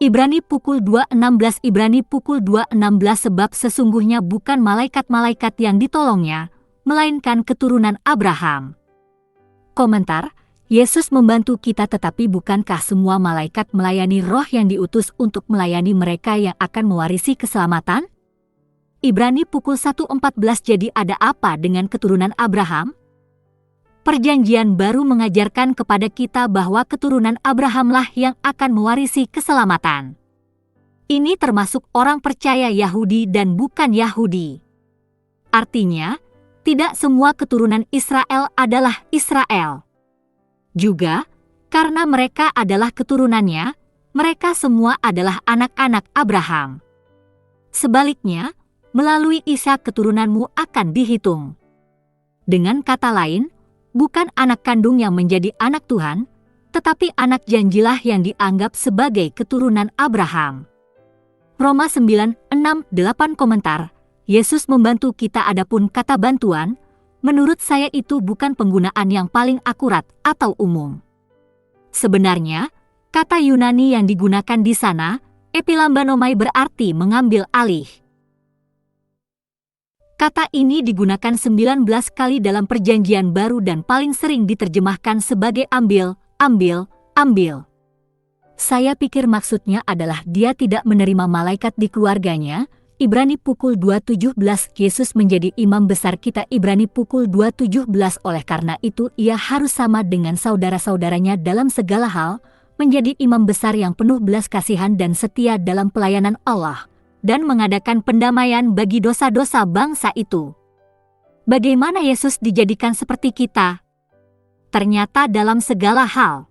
Ibrani pukul 2:16 Ibrani pukul 2:16 Sebab sesungguhnya bukan malaikat-malaikat yang ditolongnya, melainkan keturunan Abraham. Komentar, Yesus membantu kita tetapi bukankah semua malaikat melayani roh yang diutus untuk melayani mereka yang akan mewarisi keselamatan? Ibrani pukul 1:14 Jadi ada apa dengan keturunan Abraham? Perjanjian baru mengajarkan kepada kita bahwa keturunan Abrahamlah yang akan mewarisi keselamatan. Ini termasuk orang percaya Yahudi dan bukan Yahudi. Artinya, tidak semua keturunan Israel adalah Israel. Juga, karena mereka adalah keturunannya, mereka semua adalah anak-anak Abraham. Sebaliknya, melalui Ishak keturunanmu akan dihitung. Dengan kata lain, bukan anak kandung yang menjadi anak Tuhan, tetapi anak janjilah yang dianggap sebagai keturunan Abraham. Roma 9:6-8 Komentar, Yesus membantu kita. Adapun kata bantuan, menurut saya itu bukan penggunaan yang paling akurat atau umum. Sebenarnya, kata Yunani yang digunakan di sana, epilambanomai berarti mengambil alih. Kata ini digunakan 19 kali dalam Perjanjian Baru dan paling sering diterjemahkan sebagai ambil, ambil, ambil. Saya pikir maksudnya adalah dia tidak menerima malaikat di keluarganya. Ibrani pukul 2:17 Yesus menjadi imam besar kita. Ibrani pukul 2:17 Oleh karena itu ia harus sama dengan saudara-saudaranya dalam segala hal, menjadi imam besar yang penuh belas kasihan dan setia dalam pelayanan Allah, dan mengadakan pendamaian bagi dosa-dosa bangsa itu. Bagaimana Yesus dijadikan seperti kita? Ternyata dalam segala hal.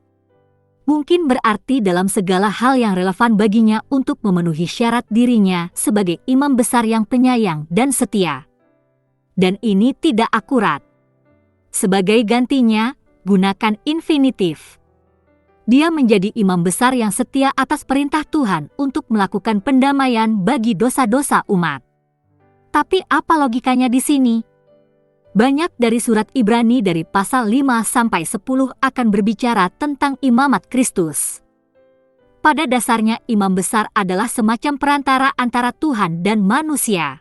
Mungkin berarti dalam segala hal yang relevan baginya untuk memenuhi syarat dirinya sebagai imam besar yang penyayang dan setia. Dan ini tidak akurat. Sebagai gantinya, gunakan infinitif. Dia menjadi imam besar yang setia atas perintah Tuhan untuk melakukan pendamaian bagi dosa-dosa umat. Tapi apa logikanya di sini? Banyak dari surat Ibrani dari pasal 5-10 akan berbicara tentang imamat Kristus. Pada dasarnya imam besar adalah semacam perantara antara Tuhan dan manusia.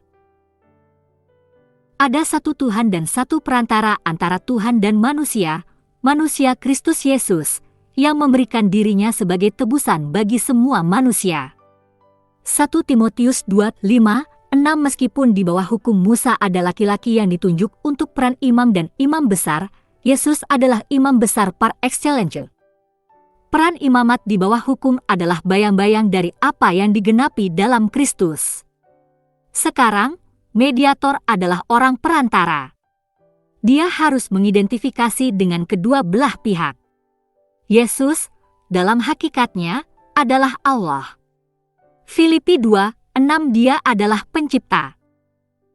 Ada satu Tuhan dan satu perantara antara Tuhan dan manusia Kristus Yesus, yang memberikan dirinya sebagai tebusan bagi semua manusia. 1 Timotius 2:5-6 Meskipun di bawah hukum Musa ada laki-laki yang ditunjuk untuk peran imam dan imam besar, Yesus adalah imam besar par excellence. Peran imamat di bawah hukum adalah bayang-bayang dari apa yang digenapi dalam Kristus. Sekarang, mediator adalah orang perantara. Dia harus mengidentifikasi dengan kedua belah pihak. Yesus, dalam hakikatnya, adalah Allah. Filipi 2:6 Dia adalah pencipta.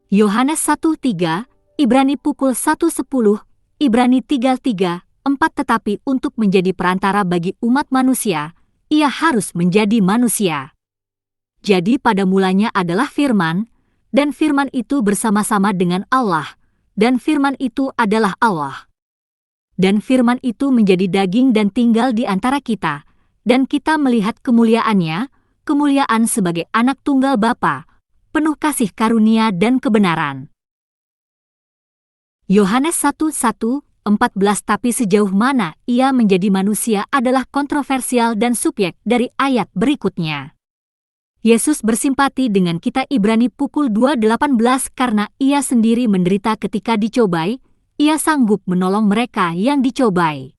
Yohanes 1:3, Ibrani pukul 1:10, Ibrani 3:3-4 Tetapi untuk menjadi perantara bagi umat manusia, ia harus menjadi manusia. Jadi pada mulanya adalah firman, dan firman itu bersama-sama dengan Allah, dan firman itu adalah Allah. Dan firman itu menjadi daging dan tinggal di antara kita, dan kita melihat kemuliaannya, kemuliaan sebagai anak tunggal Bapa, penuh kasih karunia dan kebenaran. Yohanes 1:1-14 Tapi sejauh mana ia menjadi manusia adalah kontroversial dan subjek dari ayat berikutnya. Yesus bersimpati dengan kita. Ibrani pukul 2:18 Karena ia sendiri menderita ketika dicobai, ia sanggup menolong mereka yang dicobai.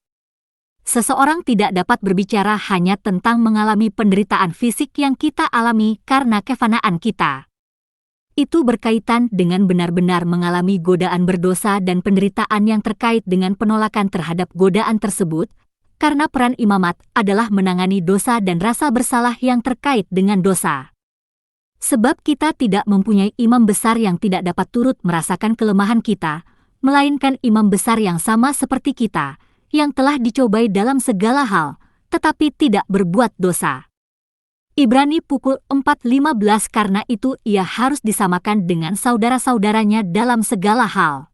Seseorang tidak dapat berbicara hanya tentang mengalami penderitaan fisik yang kita alami karena kefanaan kita. Itu berkaitan dengan benar-benar mengalami godaan berdosa dan penderitaan yang terkait dengan penolakan terhadap godaan tersebut, karena peran imamat adalah menangani dosa dan rasa bersalah yang terkait dengan dosa. Sebab kita tidak mempunyai imam besar yang tidak dapat turut merasakan kelemahan kita, melainkan imam besar yang sama seperti kita, yang telah dicobai dalam segala hal, tetapi tidak berbuat dosa. Ibrani pukul 4:15 Karena itu ia harus disamakan dengan saudara-saudaranya dalam segala hal.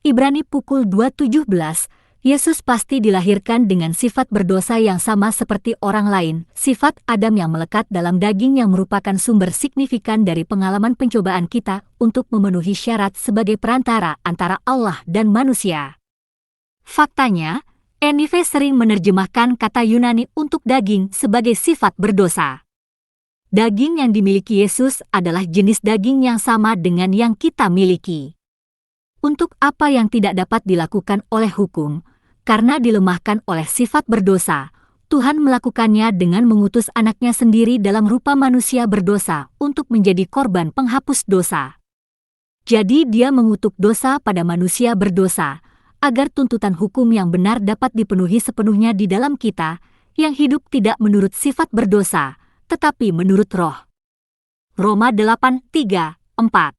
Ibrani pukul 2:17 Yesus pasti dilahirkan dengan sifat berdosa yang sama seperti orang lain, sifat Adam yang melekat dalam daging yang merupakan sumber signifikan dari pengalaman pencobaan kita untuk memenuhi syarat sebagai perantara antara Allah dan manusia. Faktanya, NIV sering menerjemahkan kata Yunani untuk daging sebagai sifat berdosa. Daging yang dimiliki Yesus adalah jenis daging yang sama dengan yang kita miliki. Untuk apa yang tidak dapat dilakukan oleh hukum, karena dilemahkan oleh sifat berdosa, Tuhan melakukannya dengan mengutus anaknya sendiri dalam rupa manusia berdosa untuk menjadi korban penghapus dosa. Jadi dia mengutuk dosa pada manusia berdosa, agar tuntutan hukum yang benar dapat dipenuhi sepenuhnya di dalam kita, yang hidup tidak menurut sifat berdosa, tetapi menurut roh. Roma 8:3-4